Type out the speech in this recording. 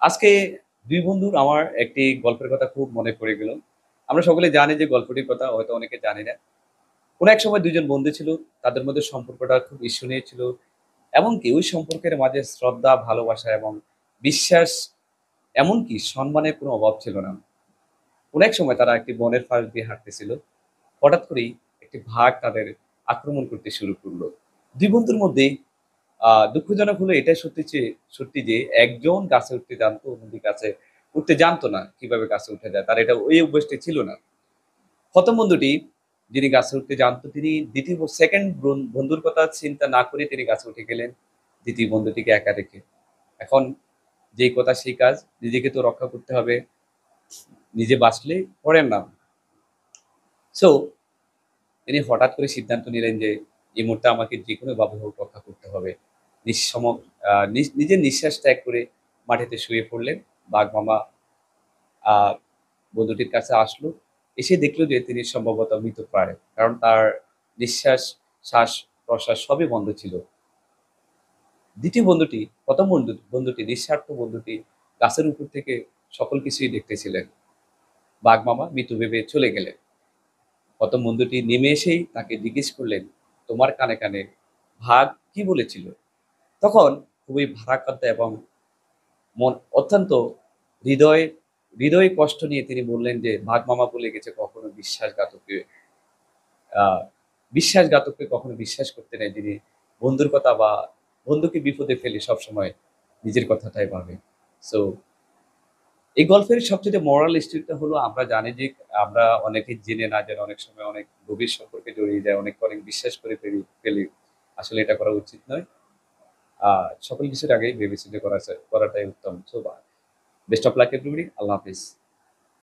আজকে ২ বন্ধুর আমার একটি গল্পের কথা খুব মনে পড়ে গেল। আমরা সকলে জানি যে গল্পটির কথা হয়তো অনেকে জানি না। কোন এক সময় ২ জন বন্ধু ছিল। তাদের মধ্যে সম্পর্কটা খুব ঈর্ষণীয় ছিল। এমনকি ওই সম্পর্কের মাঝে শ্রদ্ধা, ভালোবাসা এবং বিশ্বাস এমনকি সম্মানের কোনো অভাব ছিল না। কোন এক সময় তারা একটি বনের পাশ দিয়ে হাঁটতেছিল। হঠাৎ করেই একটি বাঘ তাদের আক্রমণ করতে শুরু করলো। ২ বন্ধুর মধ্যেই দুঃখজনক হলো এটাই সত্যি যে একজন গাছে উঠতে জানতো, অন্যটি গাছে উঠতে জানতো না। কিভাবে গাছে উঠা যায়। তার এটা ওই অভ্যাসটি ছিল না। ১ম বন্ধুটি যিনি গাছে উঠতে জানতো তিনি ২য় 2nd বন্ধুর কথা চিন্তা না করে তিনি গাছে উঠে গেলেন ২য় বন্ধুটিকে একা রেখে। এখন যেই কথা সেই কাজ, নিজেকে তো রক্ষা করতে হবে। নিজে বাঁচলে পরের নাম। সো তিনি হঠাৎ করে সিদ্ধান্ত নিলেন যে, এই মুহূর্তে আমাকে যেকোনোভাবে হোক রক্ষা করতে হবে। নিঃসম নিজের নিঃশ্বাস ত্যাগ করে মাটিতে শুয়ে পড়লেন। বাঘ মামা আ বন্ধুটির কাছে আসলো। এসে দেখল যে তিনি সম্ভবত মৃতপ্রায়। কারণ তার নিঃশ্বাস, শ্বাস-প্রশ্বাস সবই বন্ধ ছিল। ২য় বন্ধুটি ১ম বন্ধুটি নিঃস্বার্থ বন্ধুটি গাছের উপর থেকে সকল কিছুই দেখতেছিলেন। বাঘ মামা মৃত ভেবে চলে গেলেন। ১ম বন্ধুটি নেমে এসেই তাকে জিজ্ঞেস করলেন, "তোমার কানে বাঘ কি বলেছিল?" তখন খুবই ভারাক্রান্ত এবং অত্যন্ত হৃদয়ে হৃদয়ে কষ্ট নিয়ে তিনি বললেন যে, "বাঘ মামা বলে গেছে কখনো আ বিশ্বাসঘাতককে কখনো বিশ্বাস করতে নেই। যিনি বন্ধুর কথা বা বন্ধুকে বিপদে ফেলে সবসময় নিজের কথাটাই ভাবে।" সো এই গল্পের সবচাইতে মোরাল স্টোরিটা হলো আমরা জানি যে আমরা অনেকেই জেনে না জেনে অনেক সময় অনেক গভীর সম্পর্কে জড়িয়ে যাই। অনেক বিশ্বাস করে ফেলি। আসলে এটা করা উচিত নয়। আ সকল কিছুর আগেই ভেবে চিন্তে করাটাই উত্তম। So best of luck everybody. আল্লাহ হাফেজ।